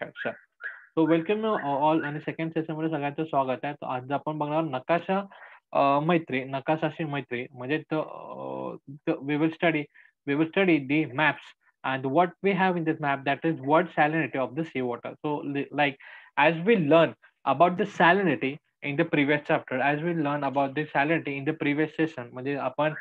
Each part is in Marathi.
अच्छा. सो वेलकम ऑल आणि सेकंड सेशनमध्ये सगळ्यांचं स्वागत आहे. तर आज आपण बघणार नकाशा मैत्री, नकाशाशी मैत्री म्हणजे we will study the maps and what we have in this map, that is what salinity of the seawater. So like as we learn about the salinity in the previous chapter, as we learn about the salinity in the previous session, म्हणजे आपण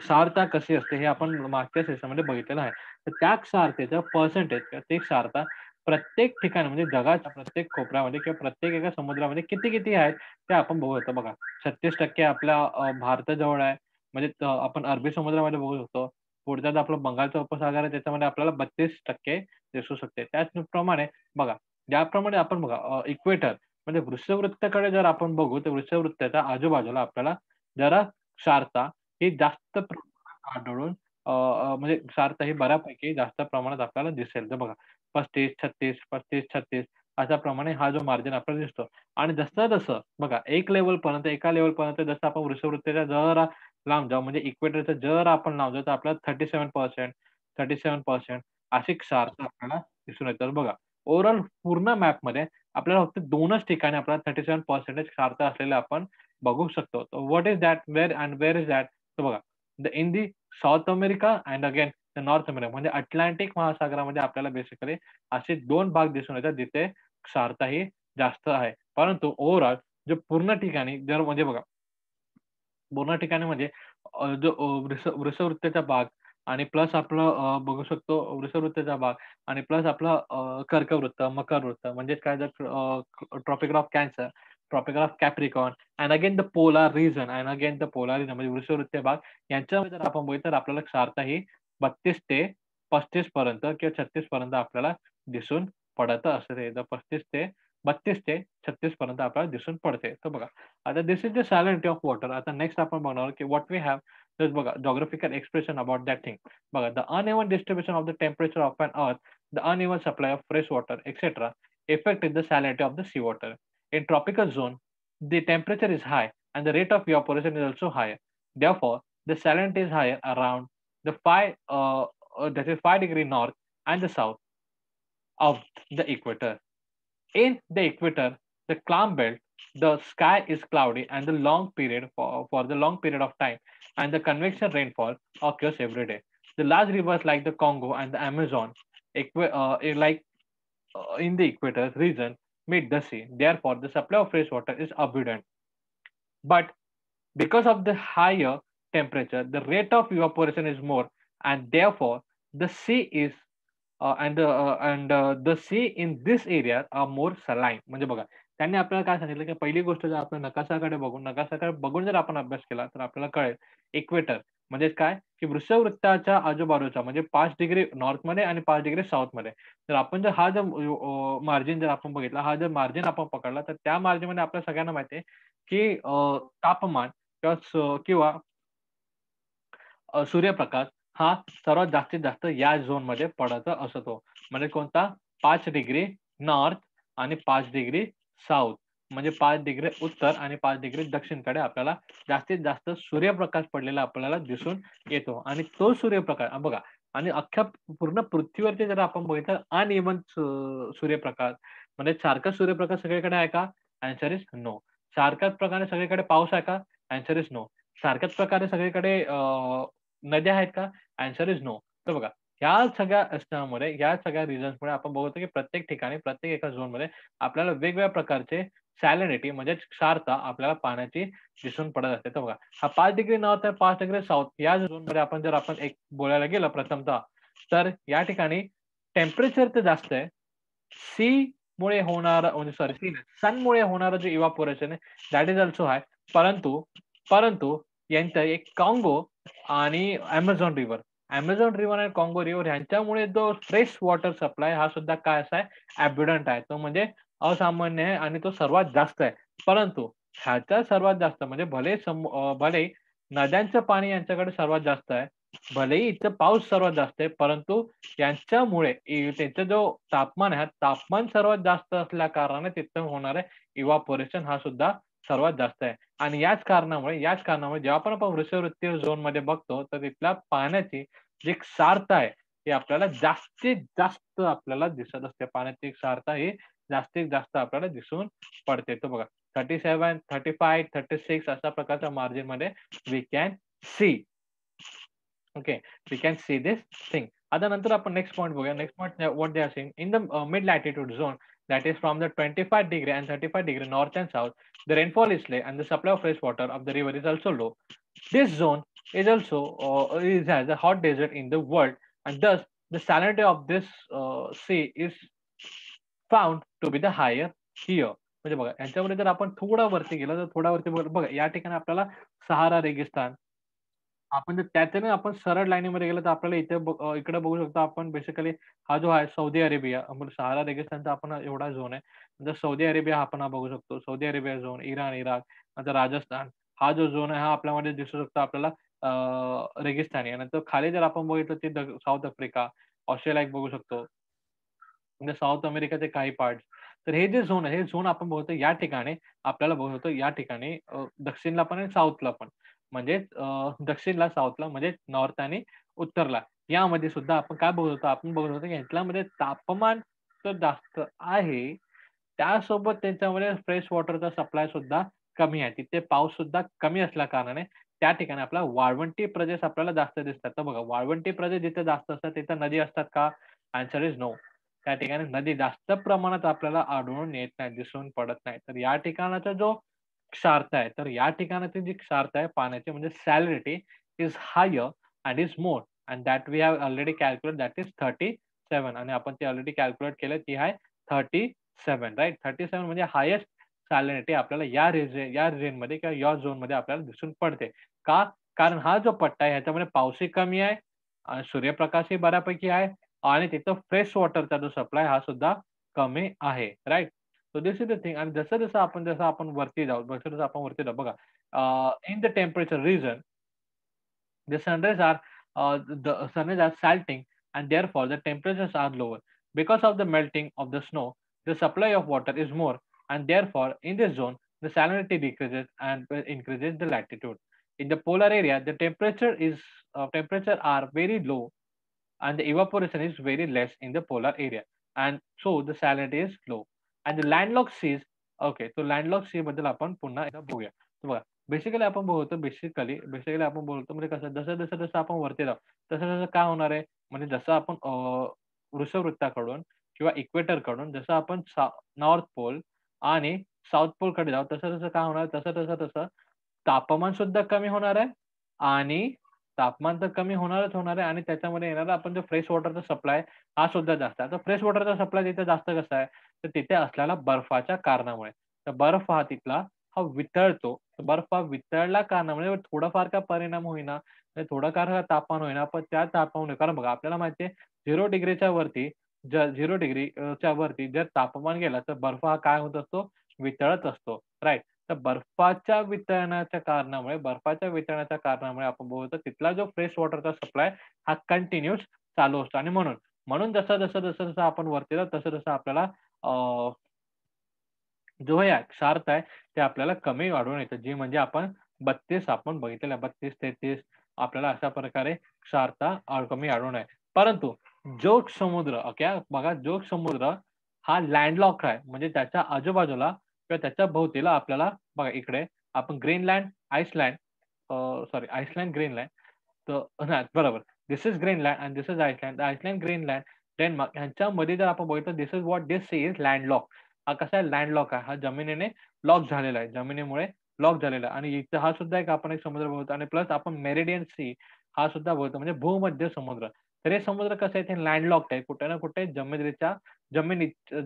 सारता कशी असते हे आपण मागच्या सेशनमध्ये बघितलेलं आहे. तर त्या सारतेचं पर्सेंटेज किंवा ते सारता प्रत्येक ठिकाणी म्हणजे जगाच्या प्रत्येक कोपऱ्यामध्ये किंवा प्रत्येक एका समुद्रामध्ये किती किती आहेत ते आपण बघू शकतो. बघा 36% आपल्या भारताजवळ आहे. म्हणजे आपण अरबी समुद्रामध्ये बघू शकतो. पुढचा जो आपला बंगालचा उपसागर आहे त्याच्यामध्ये आपल्याला 32% दिसू शकते. त्याचप्रमाणे बघा, ज्याप्रमाणे आपण बघा इक्वेटर म्हणजे वृषवृत्ताकडे जर आपण बघू तर वृषवृत्ताच्या आजूबाजूला आपल्याला जरा क्षारता ही जास्त प्रमाणात आढळून म्हणजे क्षारता ही बऱ्यापैकी जास्त प्रमाणात आपल्याला दिसेल. तर बघा 35, 36, 35, 36 अशा प्रमाणे हा जो मार्जिन आपल्याला दिसतो. आणि जसं-जसं बघा एका लेव्हलपर्यंत जसं आपण वृषवृत्ताच्या जरा लांब जाऊ म्हणजे इक्वेटरच्या जरा आपण लांब जाऊ तर आपल्याला 37%, 37% अशी क्षारता आपल्याला दिसून येते. तर बघा ओव्हरऑल पूर्ण मॅपमध्ये आपल्याला फक्त 2च ठिकाणी आपल्याला 37% क्षारता असलेले आपण बघू शकतो. What is that? Where is that? तर बघा in the South America and again the North America म्हणजे अटलांटिक महासागरामध्ये आपल्याला बेसिकली असे 2 भाग दिसून येतात जिथे क्षारता ही जास्त आहे. परंतु ओव्हरऑल जे पूर्ण ठिकाणी जर म्हणजे बघा पूर्ण ठिकाणी म्हणजे जो वृषवृत्ताचा भाग आणि प्लस आपलं बघू शकतो वृषवृत्ताचा भाग आणि प्लस आपलं कर्कवृत्त, मकरवृत्त म्हणजेच काय तर tropical of Cancer, tropical of Capricorn and again the polar region and again the polar region म्हणजे वृषवृत्तीय भाग यांच्यामध्ये जर आपण बघितलं तर आपल्याला क्षारता ही 32 ते 35 पर्यंत किंवा 36 पर्यंत आपल्याला दिसून पडत असते. तर 32 ते 36 पर्यंत आपल्याला दिसून पडते. तर बघा आता this is the salinity of water. आता नेक्स्ट आपण बघणार की व्हॉट वी हॅव तर बघा geographical expression about that thing. बघा the uneven distribution of the temperature of an earth, the uneven supply of fresh water etcetera affect the salinity of the seawater. In tropical zone, the temperature is high and the rate of evaporation is also higher. Therefore, the salinity is higher around the 5 degree north and the south of the equator. In the equator, the calm belt, the sky is cloudy and the long period for the long period of time, and the convection rainfall occurs every day. The large rivers like the Congo and the Amazon, in the equator region, meet the sea. Therefore, the supply of fresh water is abundant. But because of the higher temperature, the rate of evaporation is more, and therefore the sea is the sea in this area are more saline. म्हणजे बघा त्यांनी आपल्याला काय सांगितलं की पहिली गोष्ट जर आपण नकाशाकडे बघून जर आपण अभ्यास केला तर आपल्याला कळेल इक्वेटर म्हणजे काय की वृषवृत्ताच्या आजूबाजूचा म्हणजे 5 डिग्री नॉर्थमध्ये आणि 5 डिग्री साऊथमध्ये तर आपण जर हा जर मार्जिन जर आपण बघितला हा जर मार्जिन आपण पकडला तर त्या मार्जिनमध्ये आपल्या सगळ्यांना माहिती आहे की तापमान किंवा सूर्यप्रकाश हा सर्वात जास्तीत जास्त या झोनमध्ये पडत असतो. म्हणजे कोणता 5 डिग्री नॉर्थ आणि 5 डिग्री साउथ म्हणजे 5 डिग्री उत्तर आणि 5 डिग्री दक्षिणकडे आपल्याला जास्तीत जास्त सूर्यप्रकाश पडलेला आपल्याला दिसून येतो आणि तो सूर्यप्रकाश बघा आणि अख्ख्या पूर्ण पृथ्वीवरती जर आपण बघितलं अनइव्हन सूर्यप्रकाश म्हणजे सारखा सूर्यप्रकाश सगळीकडे आहे का? Answer is no. सारख्याच प्रकारे सगळीकडे पाऊस आहे का? Answer is no. सारख्याच प्रकारे सगळीकडे नद्या आहेत का? Answer is no. तर बघा ह्या सगळ्या असण्यामुळे, ह्या सगळ्या रिझन्समुळे आपण बघतो की प्रत्येक ठिकाणी, प्रत्येक एका झोनमध्ये आपल्याला वेगवेगळ्या प्रकारचे सॅलिनिटी म्हणजे क्षारता आपल्याला पाण्याची दिसून पडत असते. तर बघा हा 5 डिग्री नॉर्थ आहे, 5 डिग्री साउथ या झोनमध्ये आपण एक बोलायला गेलं प्रथमतः, तर या ठिकाणी टेम्परेचर तर जास्त आहे. मुळे होणारं म्हणजे सॉरी सनमुळे होणारं जे इव्हापोरेशन आहे दॅट इज अल्सो हाय. परंतु परंतु यांचं एक काँगो आणि Amazon रिव्हर आणि काँगो रिव्हर ह्यांच्यामुळे जो फ्रेश वॉटर सप्लाय हा सुद्धा काय असा आहे अब्युडंट आहे. तो म्हणजे असामान्य आहे आणि तो सर्वात जास्त आहे. परंतु ह्याच्या सर्वात जास्त म्हणजे भले नद्यांचं पाणी यांच्याकडे सर्वात जास्त आहे. भलेही इथं पाऊस सर्वात जास्त आहे, परंतु यांच्यामुळे त्यांचा जो तापमान आहे, तापमान सर्वात जास्त असल्या कारणाने तिथं होणारे इव्हापोरेशन हा सुद्धा सर्वात जास्त आहे. आणि याच कारणामुळे जेव्हा पण आपण वृषववृत्तीय झोनमध्ये बघतो, तर तिथल्या पाण्याची जी क्षारता आहे, ही आपल्याला जास्तीत जास्त आपल्याला दिसत असते. पाण्याची क्षारता ही जास्तीत जास्त आपल्याला दिसून पडते. तो बघा 37, 35, 36 अशा प्रकारच्या मार्जिनमध्ये we can see. Okay, we can see this thing. आता नंतर आपण नेक्स्ट पॉइंट बघूया. Next point what they are saying in the mid latitude zone that is from the 25 degree and 35 degree north and south, the rainfall is low and the supply of fresh water of the river is also low. This zone is also is as a hot desert in the world, and thus the salinity of this sea is found to be the higher here. म्हणजे बघा यांच्यामध्ये जर आपण थोडा वरती गेलो तर थोडा वरती बघा या ठिकाणी आपल्याला सहारा रेगिस्तान, आपण जर त्याच्याने आपण सरळ लाईनीमध्ये गेलो तर आपल्याला इथे इकडे बघू शकतो आपण बेसिकली हा जो आहे सौदी अरेबिया, आपण सहारा रेगिस्तानचा आपण एवढा झोन आहे. नंतर सौदी अरेबिया हा आपण हा बघू शकतो. Saudi Arabia zone, Iran, Iraq, नंतर राजस्थान हा जो झोन आहे हा आपल्यामध्ये दिसू शकतो आपल्याला रेगिस्तानी आहे. नंतर खाली जर आपण बघितलं ते साऊथ आफ्रिका, ऑस्ट्रेलिया एक बघू शकतो. म्हणजे साऊथ अमेरिकाचे काही पार्ट्स. तर हे जे झोन आहे, हे झोन आपण बघतो या ठिकाणी आपल्याला बघू शकतो या ठिकाणी दक्षिणला पण आणि साऊथला पण. म्हणजेच दक्षिणला, साऊथला म्हणजे नॉर्थ आणि उत्तरला. यामध्ये सुद्धा आपण काय बघत होतो, आपण बघत होतो की ह्याच्यामध्ये तापमान तर जास्त आहे. त्यासोबत त्याच्यामध्ये फ्रेश वॉटरचा सप्लाय सुद्धा कमी आहे. तिथे पाऊस सुद्धा कमी असल्या कारणाने त्या ठिकाणी आपल्याला वाळवंटी प्रदेश आपल्याला जास्त दिसतात. तर बघा वाळवंटी प्रदेश जिथे जास्त असतात तिथे नदी असतात का? Answer is no. त्या ठिकाणी नदी जास्त प्रमाणात आपल्याला आढळून येत नाही, दिसून पडत नाही. तर या ठिकाणाचा जो क्षारता आहे, तर या ठिकाणाची जी क्षारता आहे पाण्याची म्हणजे salinity is higher and is more and that we have already calculate that is 37 आणि आपण ती ऑलरेडी कॅल्क्युलेट केलं ती आहे 37 राइट. 37 म्हणजे हायेस्ट सॅलिनिटी आपल्याला या रिजनमध्ये किंवा या झोनमध्ये आपल्याला दिसून पडते. का? कारण हा जो पट्टा आहे ह्याच्यामध्ये पाऊसही कमी आहे, सूर्यप्रकाशही बऱ्यापैकी आहे आणि तिथं फ्रेश वॉटरचा जो सप्लाय हा सुद्धा कमी आहे. Right. So this is the thing. आणि जसं आपण वरती जाऊ, जसं-जसं आपण वरती जाऊ बघा in the temperature region the sunrays are the sunrays are salting and therefore the temperatures are lower. Because of the melting of the snow, the supply of water is more and therefore in this zone the salinity decreases and increases the latitude. In the polar area, the temperature are very low and the evaporation is very less in the polar area and so the salinity is low. And the landlocked seas, okay, so landlocked sea बद्दल आपण पुन्हा एकदा बघूया. तर बघा बेसिकली आपण बोलतो बेसिकली आपण बोलतो म्हणजे कसं जसं आपण वरती जाऊ तसं काय होणार आहे म्हणजे जसं आपण वृषवृत्ताकडून किंवा इक्वेटरकडून जसं आपण नॉर्थ पोल आणि साउथ पोलकडे जाऊ तसं काय होणार तसं तापमान सुद्धा कमी होणार आहे आणि तापमान तर कमी होणारच होणार आहे आणि त्याच्यामध्ये येणारा आपण जो फ्रेश वॉटरचा सप्लाय हा सुद्धा जास्त आहे. आता फ्रेश वॉटरचा सप्लाय तिथे जास्त कसा आहे? तर तिथे असलेल्या बर्फाच्या कारणामुळे. तर बर्फ हा तिथला हा वितळतो. बर्फ हा वितळल्या कारणामुळे थोडाफार का परिणाम होईना, थोडंफार का तापमान होईना, पण त्या तापमानामुळे कारण बघा आपल्याला माहिती आहे 0 डिग्रीच्या वरती जर 0 डिग्री च्या वरती जर तापमान गेलं तर बर्फ हा काय होत असतो? वितळत असतो. राइट. तर बर्फाच्या वितळण्याच्या कारणामुळे आपण बोलतो तिथला जो फ्रेश वॉटरचा सप्लाय हा कंटिन्यूअस चालू असतो आणि म्हणून म्हणून जसं आपण वरती जाऊ तसं आपल्याला जो हे क्षारता आहे ते आपल्याला कमी आढळून येतं. जी म्हणजे आपण 32 आपण बघितलेलं आहे. 32-33 आपल्याला अशा प्रकारे क्षारता कमी आढळून आहे. परंतु जोग समुद्र बघा जोग समुद्र हा लँडलॉक आहे. म्हणजे त्याच्या आजूबाजूला किंवा त्याच्या भोवतीला आपल्याला बघा इकडे आपण Greenland, Iceland sorry Iceland, Greenland तर नाही बरोबर. This is Greenland and this is Iceland. Iceland, Greenland, Denmark ह्यांच्यामध्ये जर आपण बघितलं this is what this sea is landlock. हा कसा आहे लँडलॉक आहे. हा जमिनीने लॉक झालेला आहे. जमिनीमुळे लॉक झालेला आहे आणि इथं हा सुद्धा आपण एक समुद्र बघतो आणि प्लस आपण मेरिडियन सी हा सुद्धा बघतो म्हणजे भूमध्य समुद्र. तर हे समुद्र कसं आहे ते लँडलॉक्ड आहे. कुठे ना कुठे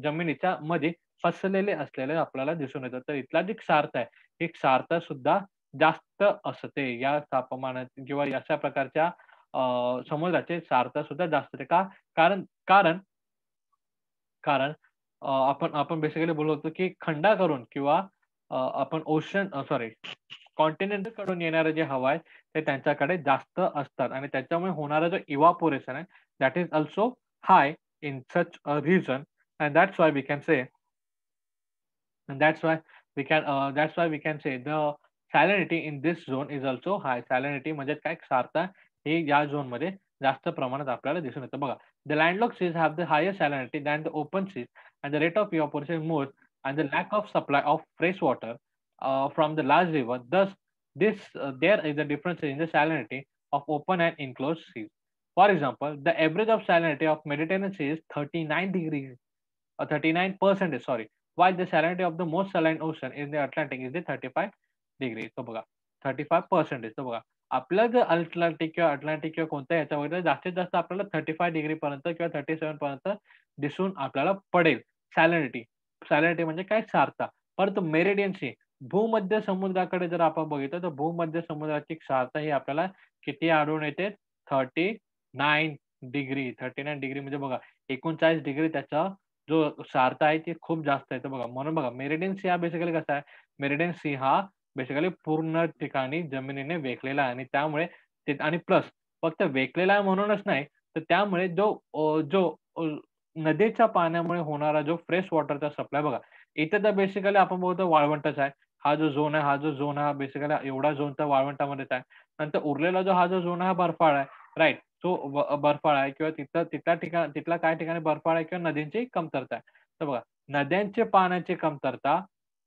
जमिनीच्या मध्ये फसलेले असलेले आपल्याला दिसून येतात. तर इथला जी क्षारता आहे, ही क्षारता सुद्धा जास्त असते. या तापमानात किंवा अशा प्रकारच्या समुद्राची क्षारता सुद्धा जास्त असते. का? कारण कारण कारण आपण आपण बेसिकली बोलत होतो, की खंडाकडून किंवा आपण सॉरी कॉन्टिनेंटकडून येणारं जे हवा आहे, ते त्यांच्याकडे जास्त असतात आणि त्याच्यामुळे होणारा जो इव्हापोरेशन आहे, that is also high in such a region and that's why we can say And that's why we can say the salinity in this zone is also high. Salinity म्हणजे काय क्षारता हे या झोनमध्ये जास्त प्रमाणात आपल्याला दिसून येतं बघा. The landlocked seas have the higher salinity than the open seas and the rate of evaporation more and the lack of supply of fresh water from the large river. Thus, there is a difference in the salinity of open and enclosed seas. For example, the average of salinity of Mediterranean Sea is 39 degrees, 39%, sorry, while the salinity of the most saline ocean in the Atlantic is the 35 degrees. So बघा 35%. So बघा आपलं जर अटलांटिक किंवा कोणत्या ह्याच्यामध्ये जास्तीत जास्त आपल्याला 35 डिग्री पर्यंत किंवा 37 पर्यंत दिसून आपल्याला पडेल सॅलिनिटी. सॅलिनिटी म्हणजे काय? सारता. परंतु मेरिडियन सी भूमध्य समुद्राकडे जर आपण बघितलं तर भूमध्य समुद्राची सारता ही आपल्याला किती आढळून येते? 39 डिग्री. 39 डिग्री म्हणजे बघा 39 डिग्री त्याचा जो सारता आहे ती खूप जास्त आहे. तर बघा म्हणून बघा मेरिडियन सी हा बेसिकली कसा आहे? मेरिडियन सी हा बेसिकली पूर्ण ठिकाणी जमिनीने वेखलेला आहे आणि त्यामुळे ते आणि प्लस फक्त वेखलेला आहे म्हणूनच नाही, तर त्यामुळे नदीच्या पाण्यामुळे होणारा जो फ्रेश वॉटरचा सप्लाय बघा, इथे तर बेसिकली आपण बोलतो वाळवंटच आहे. हा जो झोन हा बेसिकली एवढा झोन तर वाळवंटामध्येच आहे. नंतर उरलेला हा जो झोन आहे हा बर्फाळ आहे. राइट. तो बर्फाळ आहे किंवा तिथल्या काही ठिकाणी बर्फाळ आहे किंवा नदींची कमतरता आहे. तर बघा नद्यांचे पाण्याची कमतरता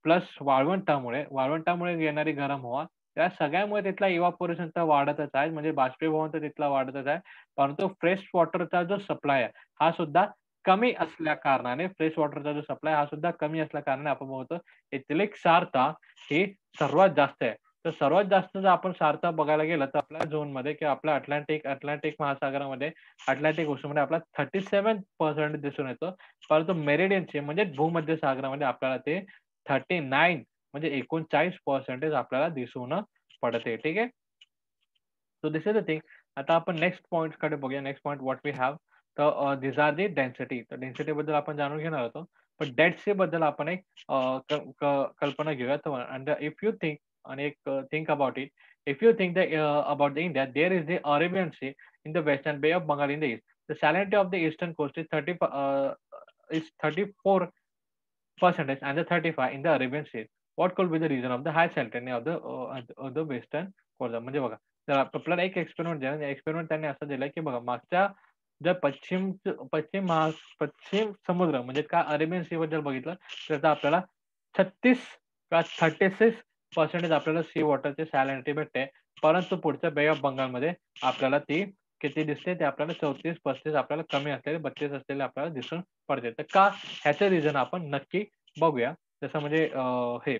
प्लस वाळवंटामुळे येणारी गरम हवा, त्या सगळ्यामुळे तिथला इव्हापोरेशन तर वाढतच आहे. म्हणजे बाष्पीभवन तर तिथला वाढतच आहे. परंतु फ्रेश वॉटरचा जो सप्लाय आहे, हा सुद्धा कमी असल्या कारणाने फ्रेश वॉटरचा जो सप्लाय हा सुद्धा कमी असल्या कारणाने आपण बघतो इथली क्षारता ही सर्वात जास्त आहे. तर सर्वात जास्त जर आपण क्षारता बघायला गेलं तर आपल्या झोनमध्ये किंवा आपल्या अटलांटिक महासागरामध्ये अटलांटिक ओशनमध्ये आपल्याला 37% दिसून येतं. परंतु मेरिडियनचे म्हणजे भूमध्य सागरामध्ये आपल्याला ते 39 म्हणजे 39% आपल्याला दिसून पडते. ठीक आहे. So this is the thing. आता आपण नेक्स्ट पॉइंट्सकडे बघूया. Next point what we have. तर दिस आर दी डेन्सिटी. तर डेन्सिटी बद्दल आपण जाणून घेणार होतो. पण डेड सी बद्दल आपण एक कल्पना घेऊया. तर अँड इफ यू थिंक आणि एक think about it. If you think about the India, there is the Arabian sea in the west and Bay of Bengal in the east. The salinity of the eastern coast is 34% and the 35 in the Arabian Sea. What could be the reason of the high salinity of the western coast? म्हणजे बघा तर आपल्याला एक एक्सपेरिमेंट द्या. एक्सपेरिमेंट त्यांनी असं दिलं की बघा मागच्या जर पश्चिम समुद्र म्हणजे का अरेबियन सी बद्दल बघितलं तर आपल्याला 36 का 36% आपल्याला सी वॉटरची सॅलिनिटी भेटते. परंतु पुढच्या बे ऑफ बंगालमध्ये आपल्याला ती किती दिसते? ते आपल्याला 34-35 आपल्याला कमी असलेले 32 असलेले आपल्याला दिसून पडते. तर का? ह्याचं रिझन आपण नक्की बघूया. जसं म्हणजे हे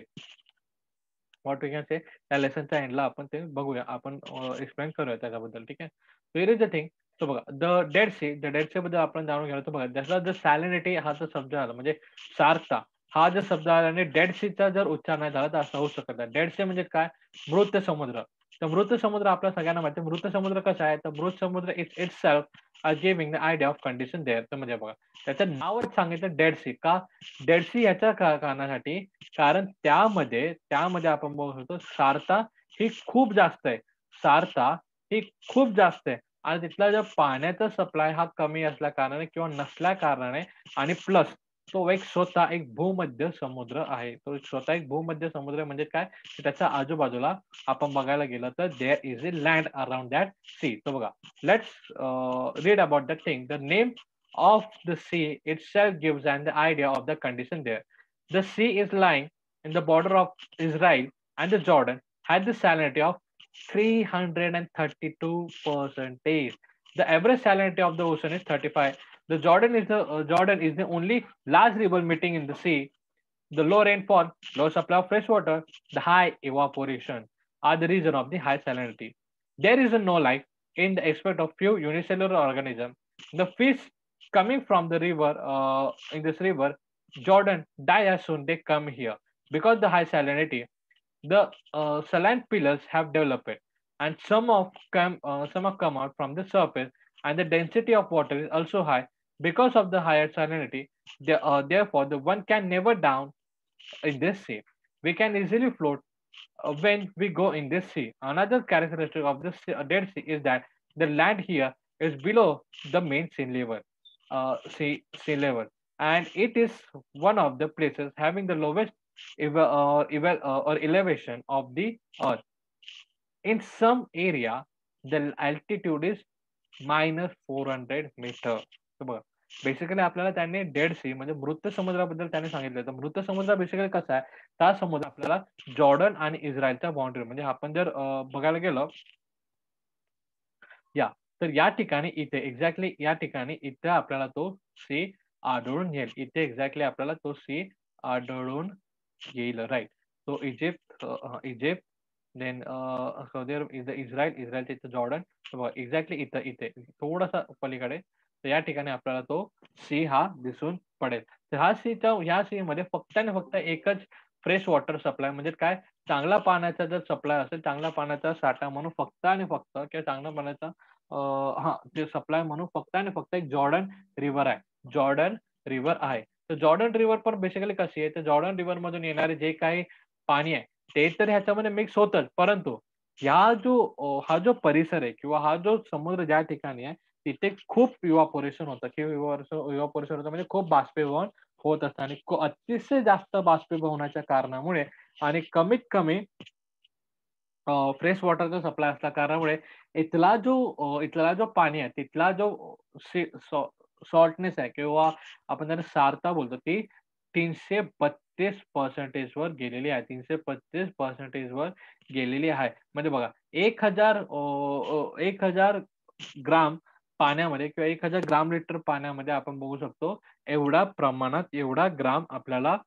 व्हॉट वी कॅन से त्या लेसनच्या एंडला आपण ते बघूया. आपण एक्सप्लेन करूया त्याच्याबद्दल. ठीक आहे. So here is the thing. So बघा द डेड सी बद्दल आपण जाणून घ्यायला तर बघा त्याचा जर सॅलिनिटी हा जो शब्द आला म्हणजे सारता हा जर शब्द आला आणि डेड सीचा जर उच्चार नाही झाला तर असं होऊ शकत नाही. डेड सी म्हणजे काय? मृत समुद्र. तर मृत समुद्र आपल्या सगळ्यांना माहिती आहे. मृत समुद्र कसा आहे? तर मृत समुद्र itself giving the idea of condition there. तर म्हणजे बघा त्याचं नावच सांगितलं डेड सी. का? डेड सी याच्या कारणासाठी कारण त्यामध्ये आपण बघू शकतो सारता ही खूप जास्त आहे. सारता ही खूप जास्त आहे आणि तिथला जो पाण्याचा सप्लाय हा कमी असल्या कारणाने किंवा नसल्या कारणाने आणि प्लस तो एक स्वतः एक भूमध्य समुद्र आहे. तो स्वतः एक भूमध्य समुद्र म्हणजे काय? त्याच्या आजूबाजूला आपण बघायला गेलं तर there is a land around that sea. तर बघा let's read about that thing. The name of the sea itself gives an the idea of the condition there. The sea is lying in the border of Israel and the Jordan had the salinity of 332%. The average salinity of the ocean is 35. The Jordan is the only large river meeting in the sea. The low rainfall, low supply of fresh water, the high evaporation are the reason of the high salinity. There is no life in the aspect of few unicellular organisms. The fish coming from the river, in this river, Jordan, die as soon they come here. Because the high salinity, the saline pillars have developed, and some have come out from the surface, and the density of water is also high. Because of the higher salinity, therefore, the one can never down in this sea. We can easily float when we go in this sea. Another characteristic of the Dead Sea is that the land here is below the main sea level, and it is one of the places having the lowest or elevation of the earth. In some area, the altitude is -400 metre. तर बघा बेसिकली आपल्याला त्यांनी डेड सी म्हणजे मृत समुद्राबद्दल त्याने सांगितलं. तर मृत समुद्र बेसिकली कसा आहे, त्या समुद्र आपल्याला जॉर्डन आणि इस्रायलच्या बाउंड्री म्हणजे आपण जर बघायला गेलो या तर या ठिकाणी इथे एक्झॅक्टली या ठिकाणी इथे आपल्याला तो सी आढळून येईल. इथे एक्झॅक्टली आपल्याला तो सी आढळून येईल, राइट. तो इजिप्त देन सौदी अरब, इस्रायल, इस्रायलच्या इथं जॉर्डन. एक्झॅक्टली इथं इथे थोडासा पलीकडे तर या ठिकाणी आपल्याला तो सी हा दिसून पडेल. तर ह्या सी मध्ये फक्त आणि फक्त एकच फ्रेश वॉटर सप्लाय म्हणजे काय चांगला पाण्याचा जर सप्लाय असेल, चांगला पाण्याचा साठा म्हणून फक्त आणि फक्त किंवा चांगल्या पाण्याचा हां, ते सप्लाय म्हणून फक्त आणि फक्त एक जॉर्डन रिव्हर आहे. जॉर्डन रिव्हर आहे. तर जॉर्डन रिव्हर पण बेसिकली कशी आहे, तर जॉर्डन रिव्हर मधून येणारे जे काही पाणी आहे, ते तर ह्याच्यामध्ये मिक्स होतच. परंतु हा जो परिसर आहे किंवा हा जो समुद्र ज्या ठिकाणी आहे, तिथे खूप इव्हॅपोरेशन होतं किंवा इव्हॅपोरेशन होतं म्हणजे खूप बाष्पीभवन होत असतं आणि अतिशय जास्त बाष्पीभवनाच्या कारणामुळे आणि कमीत कमी फ्रेश वॉटरचा सप्लाय असल्या कारणामुळे इथला जो पाणी आहे, तिथला जो सॉल्टनेस आहे किंवा आपण त्याला सारता बोलतो, ती 332% वर गेलेली आहे. 332% वर गेलेली आहे. म्हणजे बघा 1000 ग्राम पाण्यामध्ये किंवा 1000 ग्राम लिटर पाण्यामध्ये आपण बघू शकतो, एवढ्या प्रमाणात एवढा ग्राम आपल्याला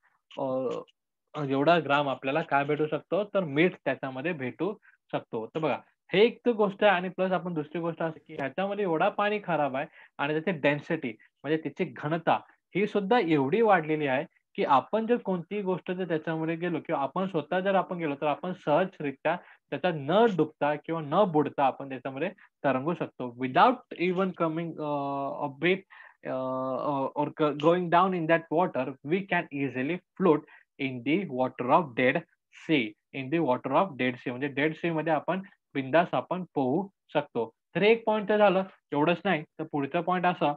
एवढा ग्राम आपल्याला काय भेटू शकतो, तर मीठ त्याच्यामध्ये भेटू शकतो. तर बघा, हे एक तर गोष्ट आहे आणि प्लस आपण दुसरी गोष्ट अशी की ह्याच्यामध्ये एवढा पाणी खराब आहे आणि त्याची डेन्सिटी म्हणजे त्याची घनता ही सुद्धा एवढी वाढलेली आहे, की आपण जर कोणतीही गोष्ट जर त्याच्यामध्ये गेलो किंवा आपण स्वतः जर आपण गेलो, तर आपण सहजरित्या त्याच्यात न डुबता किंवा न बुडता आपण त्याच्यामध्ये तरंगू शकतो. Without even coming a breath or going down in that water, we can easily float in the water of dead sea. In the water of Dead Sea म्हणजे डेड सी मध्ये आपण बिंदास आपण पोहू शकतो. तर एक पॉइंट तर झालं. एवढंच नाही, तर पुढचा पॉइंट असा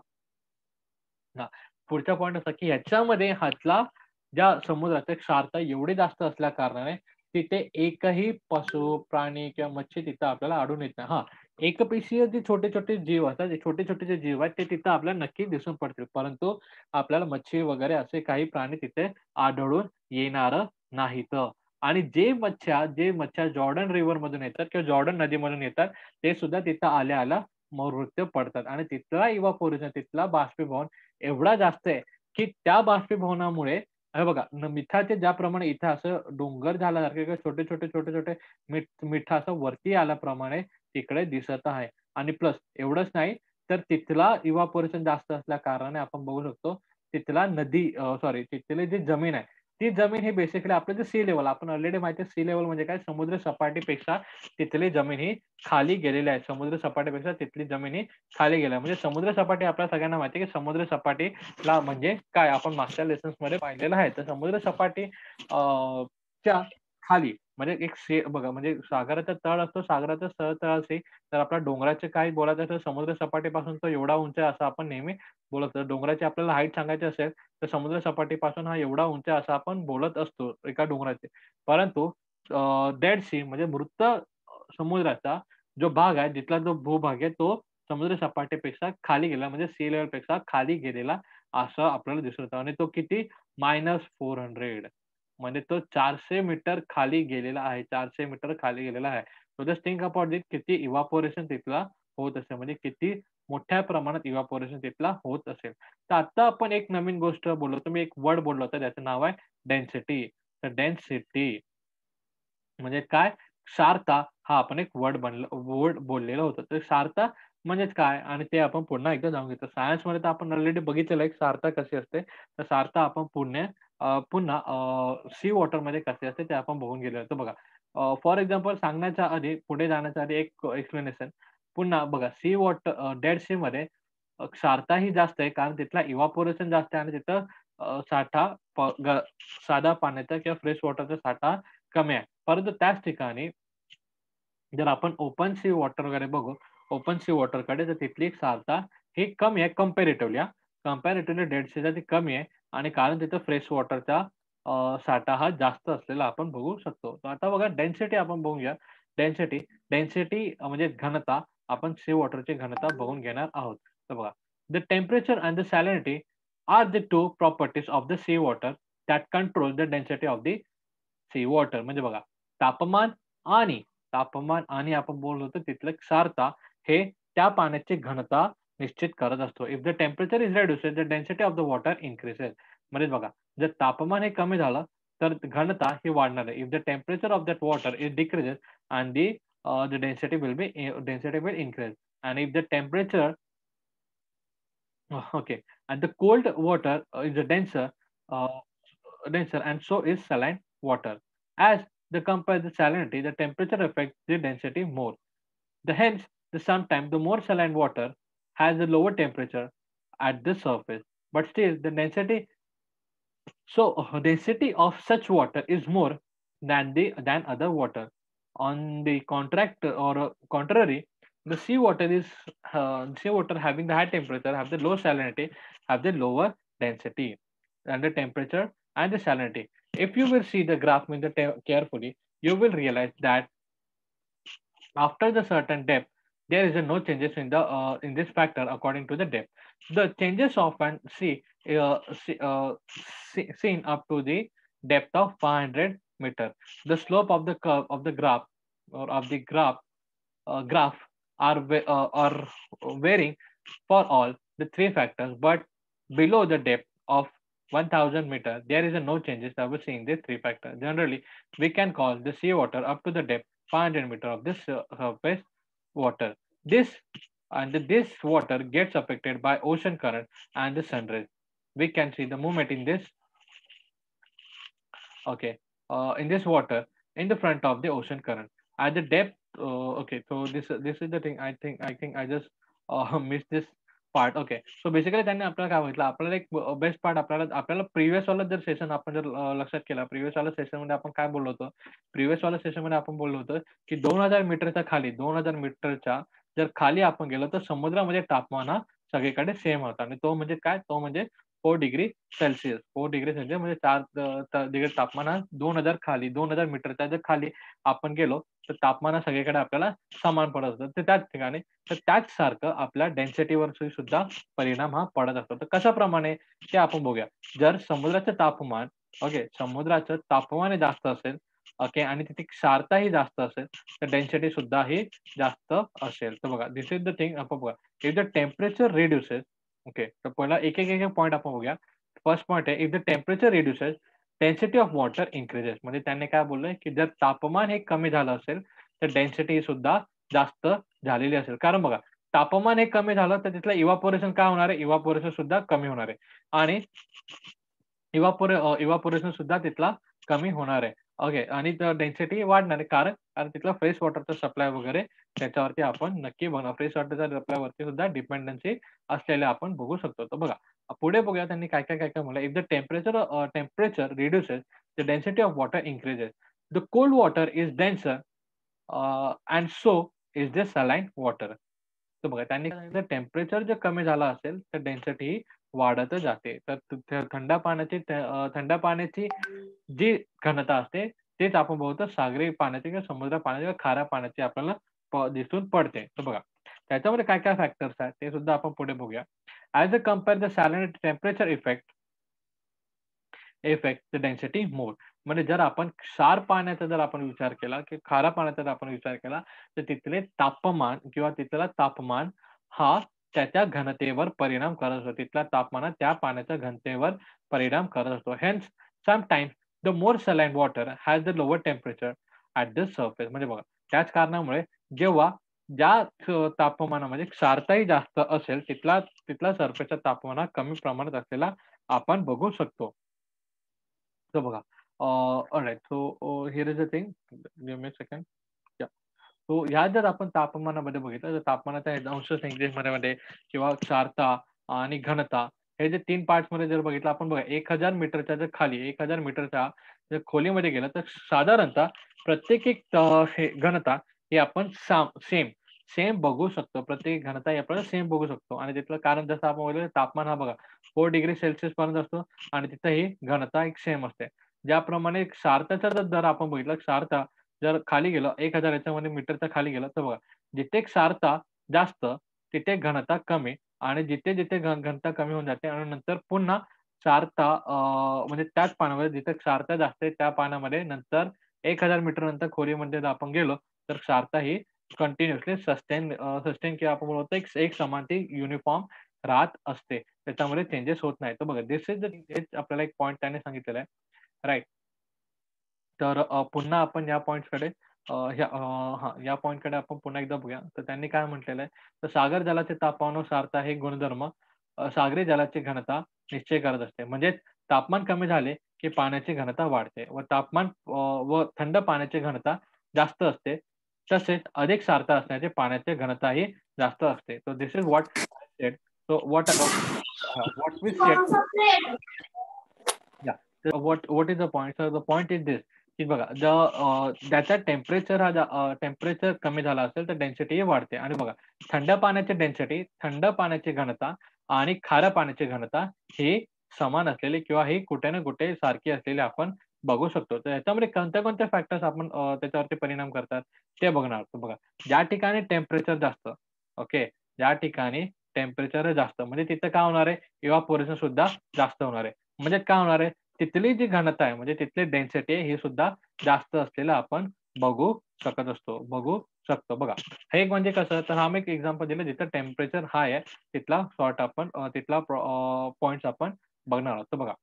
हां, पुढचा पॉइंट असा की ह्याच्यामध्ये ह्यातला ज्या समुद्राच्या क्षारता एवढी जास्त असल्या कारणाने तिथे एकही पशु, प्राणी किंवा मच्छी तिथं आपल्याला आढळून येत नाही. हां, एकपेशीय जे छोटे-छोटे जीव असतात, जे छोटे-छोटे जे जीव आहेत, ते तिथं आपल्याला नक्की दिसून पडतील. परंतु आपल्याला मच्छी वगैरे असे काही प्राणी तिथे आढळून येणार नाहीत. आणि जे मच्छ्या जॉर्डन रिव्हर मधून येतात किंवा जॉर्डन नदीमधून येतात, ते सुद्धा तिथं आल्या-आल्या मृत्यू पडतात आणि तिथला इव्हापोरेशन, तिथला बाष्पीभवन एवढा जास्त आहे, की त्या बाष्पीभवनामुळे हे बघा मिठाचे ज्याप्रमाणे इथं असं डोंगर झाल्यासारखे किंवा छोटे-छोटे, छोटे-छोटे मिठ असं वरती आल्याप्रमाणे तिकडे दिसत आहे. आणि प्लस एवढंच नाही, तर तिथला इव्हापोरेशन जास्त असल्या कारणाने आपण बघू शकतो, तिथला सॉरी तिथली जी जमीन आहे, ती जमीन ही बेसिकली आपलं जे सी लेव्हल आपण ऑलरेडी माहिती आहे सी लेव्हल म्हणजे काय समुद्र सपाटीपेक्षा तिथली जमीन ही खाली गेलेली आहे. समुद्र सपाटीपेक्षा तिथली जमीन ही खाली गेल्या. म्हणजे समुद्र सपाटी आपल्या सगळ्यांना माहिती आहे, की समुद्र सपाटीला म्हणजे काय आपण मागच्या लेसन्समध्ये पाहिलेलं आहे. तर समुद्र सपाटी च्या खाली म्हणजे बघा म्हणजे सागराचा तळ असतो, सागराचा तळ असेल, तर आपल्या डोंगराचे काही बोलायचं तर समुद्र सपाटीपासून तो एवढा उंच आहे असं आपण नेहमी बोलत असतो. डोंगराची आपल्याला हाईट सांगायची असेल, तर समुद्र सपाटीपासून हा एवढा उंच आहे असं आपण बोलत असतो एका डोंगराचे. परंतु डेड सी म्हणजे मृत समुद्राचा जो भाग आहे, जिथला जो भूभाग आहे, तो समुद्र सपाटीपेक्षा खाली गेला म्हणजे सी लेव्हलपेक्षा खाली गेलेला असं आपल्याला दिसून येतं आणि तो किती -400 म्हणजे तो 400 मीटर खाली गेलेला आहे. 400 मीटर खाली गेलेला आहे. So just think about it किती इव्हापोरेशन तिथला होत असेल. म्हणजे किती मोठ्या प्रमाणात इव्हापोरेशन तिथला होत असेल. तर आता आपण एक नवीन गोष्ट बोललो. तुम्ही एक वर्ड बोलला होता त्याचं नाव आहे डेन्सिटी. तर डेन्सिटी म्हणजे काय? क्षारता हा आपण एक वर्ड बोललेलं होतं. तर क्षारता म्हणजेच काय? आणि ते आपण पुन्हा एकदा जाणून घेतो. सायन्समध्ये तर आपण ऑलरेडी बघितलेलं आहे क्षारता कशी असते. तर क्षारता आपण पुन्हा सी वॉटरमध्ये कसे असते ते आपण बघून गेलो होतो बघा. फॉर एक्झाम्पल सांगण्याच्या आधी, पुढे जाण्याच्या आधी एक एक्सप्लेनेशन. पुन्हा बघा डेड सीमध्ये क्षारता ही जास्त आहे कारण तिथला इव्हापोरेशन जास्त आहे आणि तिथं साठा प ग साध्या पाण्याचा किंवा फ्रेश वॉटरचा साठा कमी आहे. परंतु त्याच ठिकाणी जर आपण ओपन सी वॉटर वगैरे बघू, ओपन सी वॉटरकडे तर तिथली क्षारता ही कमी आहे कंपॅरेटिव्हली कंपॅरेटिव्हली डेड सीला ती कमी आहे आणि कारण तिथं फ्रेश वॉटरचा साठा हा जास्त असलेला आपण बघू शकतो. तर आता बघा डेन्सिटी आपण बघूया. डेन्सिटी म्हणजे घनता. आपण सी वॉटरची घनता बघून घेणार आहोत. तर बघा, the temperature and the salinity are the two properties of the sea water that control the density of the sea water. म्हणजे बघा, तापमान आणि आपण बोललो होतो तिथलं क्षारता हे त्या पाण्याची घनता निश्चित करत असतो. If the temperature is reduced the density of the water increases. म्हणजे बघा, जर तापमान हे कमी झालं तर घनता ही वाढणार आहे. If the temperature of that water is decreases and the density will increase. And if the temperature okay, and the cold water is a denser, and so is saline water. As the compare the salinity, the temperature affects the density more. Hence, sometimes the more saline water has a lower temperature at the surface, but still the density. So density of such water is more than other water. On the contrary, the seawater having the high temperature, have the low salinity, have the lower density, and the temperature and the salinity. If you will see the graph carefully, you will realize that after the certain depth, there is no changes in this factor according to the depth. The changes often uh, see, uh, seen up to the depth of 500 meter. The slope of the curve of the graph or of the graph are varying for all the three factors, but below the depth of 1000 meter, there is no changes that we see in these three factors. Generally, we can call the seawater up to the depth 500 meter of this surface water. This water gets affected by ocean current and the sun rays. We can see the movement in this okay in this water in the front of the ocean current at the depth. Okay, so this is the thing. I think I just missed this part. Okay, so basically त्यांनी आपल्याला काय म्हटलं, आपल्याला एक बेस्ट पार्ट आपल्याला प्रिव्हियस वाला जर सेशन आपण जर लक्षात केला, प्रिव्हियस वाला सेशन मध्ये आपण काय बोललो होतो, प्रिव्हियस वाला सेशन मध्ये आपण बोललो होतो की 2000 मीटरच्या खाली 2000 मीटरच्या जर खाली आपण गेलो तर समुद्रामध्ये तापमान हा सगळीकडे सेम होता. आणि तो म्हणजे काय, तो म्हणजे 4 डिग्री सेल्सिअस. 4 डिग्री सेल्सिअस म्हणजे 4 डिग्री तापमान हा 2000 मीटरच्या जर खाली आपण गेलो तर तापमान सगळीकडे आपल्याला समान पडत असतं. तर त्याच ठिकाणी तर त्याच सारखं आपल्या डेन्सिटीवर सुद्धा परिणाम हा पडत असतो. तर कशाप्रमाणे ते आपण बघूया. जर समुद्राचं तापमान समुद्राचं तापमान जास्त असेल आणि तिथे क्षारताही जास्त असेल तर डेन्सिटी सुद्धा ही जास्त असेल. तर बघा, दिस इज द थिंग. आपण बघा, इफ द टेम्परेचर रिड्युसेस. तर पहिला एक पॉईंट आपण बघूया. फर्स्ट पॉईंट आहे, if the temperature reduces density of water increases. म्हणजे त्यांनी काय बोललंय की जर तापमान हे कमी झालं असेल तर डेन्सिटी सुद्धा जास्त झालेली असेल. कारण बघा, तापमान हे कमी झालं तर तिथलं इव्हापोरेशन काय होणार आहे, इव्हापोरेशन सुद्धा कमी होणार आहे आणि इव्हापोरेशन सुद्धा तिथला कमी होणार आहे. आणि डेन्सिटी वाढणार आहे. कारण कारण तिथला फ्रेश वॉटरचा सप्लाय वगैरे त्याच्यावरती आपण नक्की बघणार. फ्रेश वॉटरच्या सप्लायवरती सुद्धा डिपेंडन्सी असलेले आपण बघू शकतो. तर बघा, पुढे बघूया त्यांनी काय म्हणलं. If the temperature reduces the density of water increases. The cold water is denser and so is the saline water. तर बघा, त्यांनी सांगितलं टेम्परेचर जर कमी झालं असेल तर डेन्सिटी ही वाढतच जाते. तर थंड पाण्याची जी घनता असते तेच आपण बघतो सागरी पाण्याची किंवा समुद्र पाण्याची किंवा खाऱ्या पाण्याची आपल्याला दिसून पडते. तर बघा, त्याच्यामध्ये काय काय फॅक्टर्स आहेत ते सुद्धा आपण पुढे बघूया. As a compare the salinity temperature effect the density more. म्हणजे जर आपण क्षार पाण्याचा जर आपण विचार केला की खारा पाण्याचा जर आपण विचार केला तर तिथले तापमान किंवा तिथला तापमान हा त्याच्या घनतेवर परिणाम करत असतो. तिथल्या तापमानात त्या पाण्याच्या घनतेवर परिणाम करत असतो. Hence sometimes the more saline water has the lower temperature at the surface. म्हणजे बघा, त्याच कारणामुळे जेव्हा ज्या तापमानामध्ये क्षारताही जास्त असेल तिथला सरफेसचा तापमान हा कमी प्रमाणात असलेला आपण बघू शकतो. तर बघा, alright. So here is the thing. Give me a second. या. सो ह्या जर आपण तापमानामध्ये बघितलं तर तापमानाच्या अंश सेल्सिअसमध्ये किंवा क्षारता आणि घनता हे जे 3 पार्ट्समध्ये जर बघितलं आपण बघा 1000 मीटरच्या जर खाली 1000 मीटरच्या जर खोलीमध्ये गेलं तर साधारणतः प्रत्येक एक हे घनता ही आपण सेम बघू शकतो. प्रत्येक घनता ही आपण सेम बघू शकतो आणि तिथलं कारण जसं आपण बोललो तापमान हा बघा 4 डिग्री सेल्सिअस पर्यंत असतो आणि तिथं ही घनता एक सेम असते. ज्याप्रमाणे क्षारताचा जर दर आपण बघितलं, क्षारता जर खाली गेलं 1000 याच्यामध्ये मीटरच्या खाली गेलं तर बघा, जिथे क्षारता जास्त तिथे घनता कमी आणि जिथे जिथे घनता कमी होऊन जाते आणि नंतर पुन्हा क्षारता म्हणजे त्याच पाण्यामध्ये जिथे क्षारता जास्त आहे त्या पाण्यामध्ये नंतर 1000 मीटर नंतर खोलीमध्ये जर आपण गेलो तर क्षारता ही कंटिन्युअसली सस्टेन किंवा आपण बोलतो एक समान ती युनिफॉर्म राहत असते. त्याच्यामध्ये चेंजेस होत नाही. तर बघा दिस इज हेच आपल्याला एक पॉइंट त्याने सांगितलेला आहे. राइट. तर पुन्हा आपण या पॉइंट्सकडे या पॉइंटकडे आपण पुन्हा एकदा बघूया. तर त्यांनी काय म्हटलेलं आहे, तर सागर जलाचे तापमानानुसारता हे गुणधर्म सागरी जलाची घनता निश्चय करत असते. म्हणजे तापमान कमी झाले, की पाण्याची घनता वाढते व व थंड पाण्याची घनता जास्त असते. तसेच अधिक सारता असण्याचे पाण्याची घनताही जास्त असते. So this is what I said. So what we said या what is the point? Sir the point is this की बघा त्याचा टेम्परेचर कमी झाला असेल तर डेन्सिटी वाढते आणि बघा थंड पाण्याची डेन्सिटी, थंड पाण्याची घनता आणि खाऱ्या पाण्याची घनता ही समान असलेली किंवा ही कुठे ना कुठे सारखी असलेली आपण बघू शकतो. तर याच्यामध्ये कोणत्या फॅक्टर्स आपण त्याच्यावरती परिणाम करतात ते बघणार आहोत. बघा ज्या ठिकाणी टेम्परेचर जास्त, ओके, ज्या ठिकाणी टेम्परेचर जास्त म्हणजे तिथं काय होणार आहे, इव्हापोरेशन सुद्धा जास्त होणार आहे. म्हणजे काय होणार आहे, तिथली जी घनता आहे म्हणजे तिथली डेन्सिटी आहे ही सुद्धा जास्त असलेलं आपण बघू बघू शकतो. बघा हे एक म्हणजे कसं, तर हा मी एक एक्झाम्पल दिलं जिथं टेम्परेचर हाय आहे तिथला तिथला पॉइंट्स आपण बघणार आहोत. तर बघा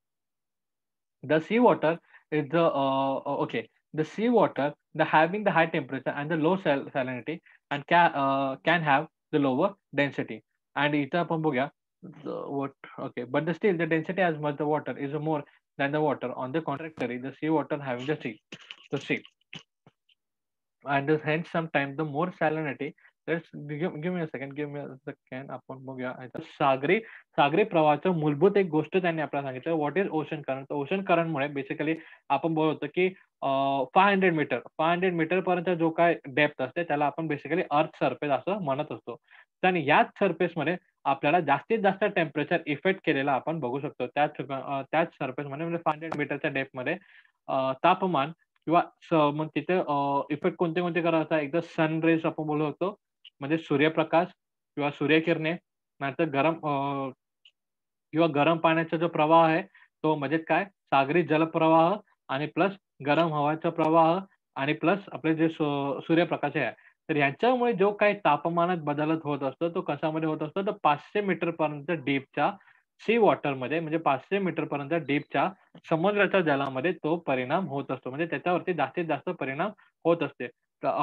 the seawater is okay. The seawater, the having the high temperature and the low salinity and can have the lower density. And इथं आपण बघूया what okay, but still the density as much the water is more than the water. On the contrary, the seawater having the sea and hence sometimes the more salinity. Let's give me a second. Give me a second. आपण बघूया सागरी प्रवाहाचं मूलभूत एक गोष्ट त्यांनी आपल्याला सांगितलं. What is ocean current? Ocean करंटमुळे बेसिकली आपण बोलतो की 500 मीटर पर्यंत जो काय डेप्थ असते त्याला आपण बेसिकली अर्थ सरफेस असं म्हणत असतो. तर याच सरफेसमध्ये आपल्याला जास्तीत जास्त टेम्परेचर इफेक्ट केलेला आपण बघू शकतो. त्याच सरफेसमध्ये म्हणजे 500 मीटरच्या डेप्थमध्ये तापमान किंवा मग तिथे इफेक्ट कोणते करायचा, एकदा सन रेज आपण बोलू शकतो म्हणजे सूर्यप्रकाश किंवा सूर्यकिरणे, नाहीतर किंवा गरम पाण्याचा जो प्रवाह आहे तो म्हणजे काय सागरी जलप्रवाह आणि प्लस गरम हवाचा प्रवाह आणि प्लस आपले जे सूर्यप्रकाश आहे. तर यांच्यामुळे जो काही तापमानात बदलत होत असतो तो कशामध्ये होत असतो, तर 500 मीटर पर्यंत डीपच्या सी वॉटरमध्ये म्हणजे 500 मीटर पर्यंत डीपच्या समुद्राच्या जलामध्ये तो परिणाम होत असतो. म्हणजे त्याच्यावरती जास्तीत जास्त परिणाम होत असते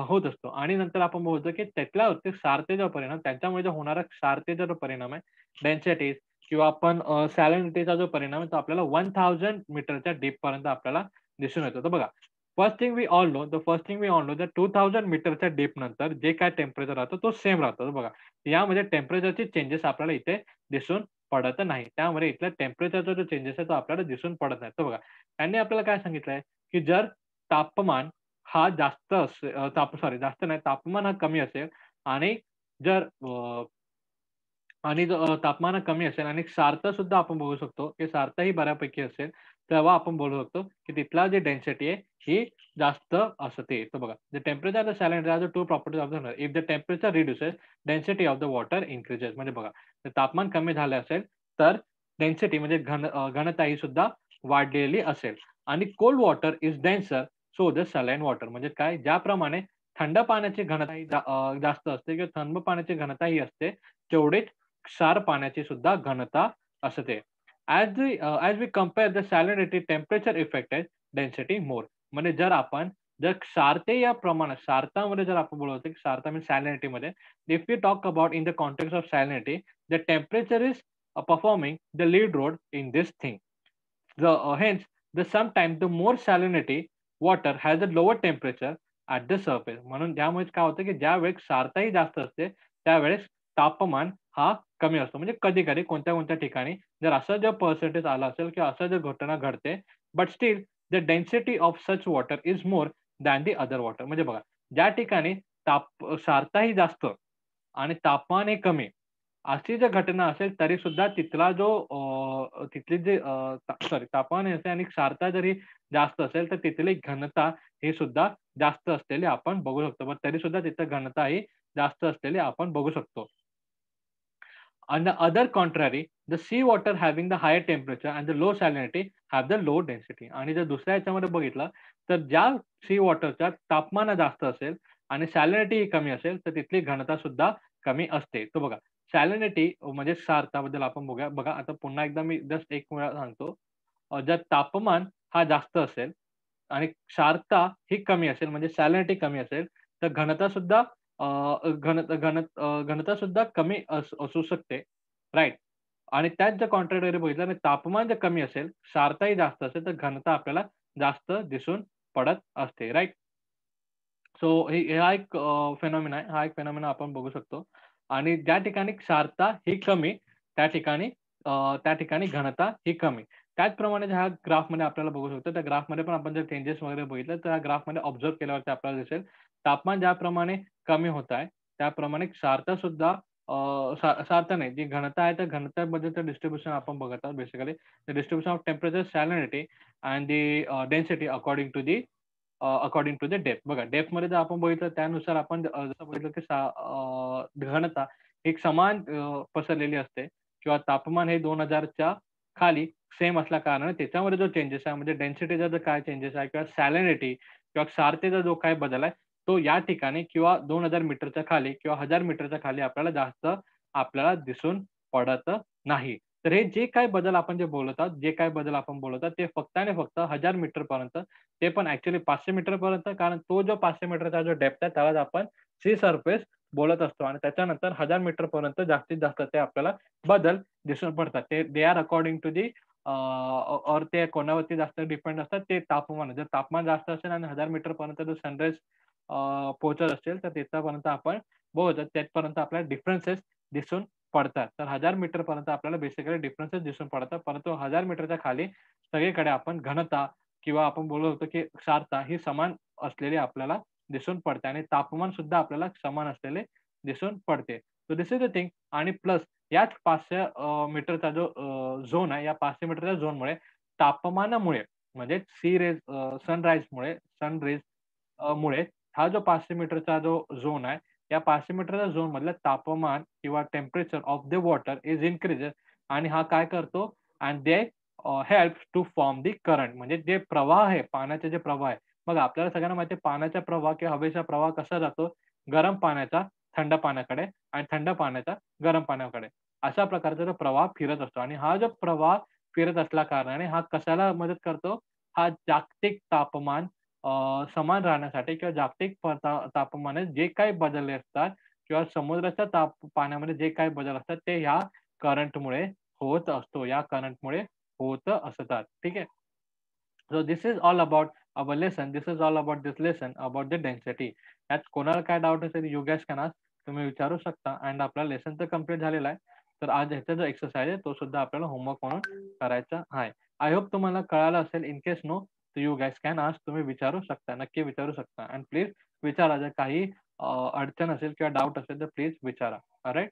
होत असतो. आणि नंतर आपण बोलतो की त्याच्यावरती क्षारतेचा परिणाम, त्याच्यामुळे जो होणारा क्षारतेचा जो परिणाम आहे, डेन्सिटीज किंवा आपण सॅलिनिटीचा जो परिणाम आहे तो आपल्याला 1000 मीटरच्या डीप पर्यंत आपल्याला दिसून येतो. तर बघा first thing we all know that 2000 मीटरच्या डीप नंतर जे काय टेम्परेचर राहतो तो सेम राहतो. तर बघा यामध्ये टेम्परेचरचे चेंजेस आपल्याला इथे दिसून पडत नाही. त्यामुळे इथल्या टेम्परेचरचा जो चेंजेस आहे तो आपल्याला दिसून पडत नाही. तर बघा त्यांनी आपल्याला काय सांगितलंय, की जर तापमान हा जास्त जास्त नाही, तापमान हा कमी असेल आणि जर तापमान कमी असेल आणि सारता सुद्धा आपण बघू शकतो, की सारता ही बऱ्यापैकी असेल, तेव्हा आपण बोलू शकतो, की तिथला जी डेन्सिटी आहे ही जास्त असते. तर बघा, the temperature the salinity are the two properties of the water. If the temperature reduces, density of the water increases. म्हणजे बघा, जर तापमान कमी झाले असेल, तर डेन्सिटी म्हणजे घनता ही सुद्धा वाढलेली असेल. आणि cold water is denser, so the saline water. म्हणजे काय, ज्याप्रमाणे थंड पाण्याची घनता ही जास्त असते किंवा थंड पाण्याची घनता ही असते, तेवढीच क्षार पाण्याची सुद्धा घनता असते. As we compare the salinity temperature effected density more. म्हणजे जर क्षारते या प्रमाणात क्षारतामध्ये जर आपण बोलतो की क्षारता मीन्स सॅलिनिटीमध्ये, if we talk about in the context of salinity, the temperature is performing the lead role in this thing. Hence, sometimes the more salinity water has a lower temperature at the surface. म्हणून त्यामुळे काय होतं, की ज्यावेळेस क्षारताही जास्त असते, त्यावेळेस तापमान हा कमी असतो. म्हणजे कधी-कधी कोणत्या-कोणत्या ठिकाणी जर असं जर पर्सेंटेज आला असेल किंवा असं जर घटना घडते, but still the density of such water is more than the other water. म्हणजे बघा, ज्या ठिकाणी क्षारताही जास्त आणि तापमान हे कमी, अशी जर घटना असेल तरी सुद्धा तिथला जो तिथली जी तापमान हे असेल आणि क्षारता जरी जास्त असेल, तर तिथली घनता ही सुद्धा जास्त असलेली आपण बघू शकतो. पण तरी सुद्धा तिथं घनता ही जास्त असलेले आपण बघू शकतो. On the other contrary, the sea water having the higher temperature and the low salinity have the low density. आणि जर दुसऱ्या ह्याच्यामध्ये बघितलं तर ज्या सी वॉटरच्या तापमान जास्त असेल आणि सॅलिनिटी कमी असेल तर तिथली घनता सुद्धा कमी असते. तो बघा सॅलिनिटी म्हणजे क्षारताबद्दल आपण बघूया. बघा आता पुन्हा एकदा मी जस्ट एक वेळा सांगतो. जर तापमान हा जास्त असेल आणि क्षारता ही कमी असेल म्हणजे सॅलिनिटी कमी असेल तर घनता सुद्धा घनता सुद्धा कमी असू शकते. राइट. आणि त्याच जर कॉन्ट्रारी बघितलं आणि तापमान जर कमी असेल, क्षारताही जास्त असेल, तर घनता आपल्याला जास्त दिसून पडत असते. राइट. सो हा एक फेनॉमेना आहे. हा एक फेनॉमेना आपण बघू शकतो. आणि ज्या ठिकाणी क्षारता ही कमी, त्या ठिकाणी त्या ठिकाणी घनता ही कमी. त्याचप्रमाणे ह्या ग्राफमध्ये आपल्याला बघू शकतो. त्या ग्राफमध्ये पण आपण जर चेंजेस वगैरे बघितले, तर ह्या ग्राफमध्ये ऑब्झर्व्ह केल्यावरती आपल्याला दिसेल, तापमान ज्याप्रमाणे कमी होत आहे, त्याप्रमाणे क्षारता सुद्धा क्षारता नाही, जी घनता आहे, त्या घनतेबद्दलचं डिस्ट्रिब्युशन आपण बघत आहोत basically. The distribution of temperature, salinity and the density according to the depth. बघा डेप्थमध्ये जर आपण बघितलं त्यानुसार आपण जसं बघितलं की घनता एक समान पसरलेली असते किंवा तापमान हे 2000च्या खाली सेम असल्या कारणाने त्याच्यामध्ये जो चेंजेस आहे म्हणजे डेन्सिटीचा जर काय चेंजेस आहे किंवा सॅलिनिटी किंवा क्षारतेचा जो काय बदल आहे, तो या ठिकाणी किंवा 2000 मीटरच्या खाली किंवा 1000 मीटरच्या खाली आपल्याला जास्त दिसून पडत नाही. तर हे जे काही बदल आपण जे बोलत आहोत, जे काही बदल आपण बोलत आहोत, ते फक्त आणि फक्त 1000 मीटरपर्यंत, ते पण ॲक्चुअली 500 मीटरपर्यंत, कारण तो जो 500 मीटरचा जो डेप्थ आहे त्यालाच आपण सी सरफेस बोलत असतो आणि त्याच्यानंतर 1000 मीटरपर्यंत जास्तीत जास्त ते आपल्याला बदल दिसून पडतात. They are according to the और ते कोणावरती जास्त डिपेंड असतात ते तापमान. जर तापमान जास्त असेल आणि 1000 मीटरपर्यंत जर सनराईज पोहोचत असेल, तर तिथपर्यंत आपण पोहोचत तिथपर्यंत आपल्याला डिफरन्सेस दिसून पडतात. तर 1000 मीटरपर्यंत आपल्याला बेसिकली डिफरन्सेस दिसून पडतात. परंतु 1000 मीटरच्या खाली सगळीकडे आपण घनता किंवा आपण बोलत होतो, की क्षारता ही समान असलेली आपल्याला दिसून पडते आणि तापमान सुद्धा आपल्याला समान असलेले दिसून पडते. So this is the thing. आणि प्लस याच 500 मीटरचा जो झोन आहे, या 500 मीटरच्या झोनमुळे तापमानामुळे म्हणजे सनराईजमुळे मुळे हा जो 500 मीटरचा जो झोन आहे, या 500 मीटरच्या झोनमधलं तापमान किंवा temperature of the water is increases आणि हा काय करतो and they helps to form the current. म्हणजे जे प्रवाह आहे, पाण्याचे जे प्रवाह आहे. बघा आपल्याला सगळ्यांना माहिती आहे पाण्याचा प्रवाह किंवा हवेचा प्रवाह कसा जातो? गरम पाण्याचा थंड पाण्याकडे आणि थंड पाण्याचा गरम पाण्याकडे. अशा प्रकारचा जो प्रवाह फिरत असतो आणि हा जो प्रवाह फिरत असल्या कारणाने हा कशाला मदत करतो? हा जागतिक तापमान समान राहण्यासाठी किंवा जागतिक तापमानात जे काही बदलले असतात किंवा समुद्राच्या पाण्यामध्ये जे काही बदल असतात ते ह्या करंटमुळे होत असतो. या करंटमुळे होत असतात. ठीक आहे. So this is all about our lesson. This is all about this lesson about the density. यात कोणाला काय डाऊट असेल यू गॅस कॅन आस्क. तुम्ही विचारू शकता अँड आपला लेसन तर कंप्लीट झालेला आहे. तर आज ह्याचा जो एक्सरसाइज आहे तो सुद्धा आपल्याला होमवर्क म्हणून करायचा आहे. आय होप तुम्हाला कळालं असेल. इन केस नो तर यू गॅस कॅन आस्क. तुम्ही विचारू शकता. नक्की विचारू शकता. अँड प्लीज विचारा. जर काही अडचण असेल किंवा डाऊट असेल तर प्लीज विचारा. ऑलराइट.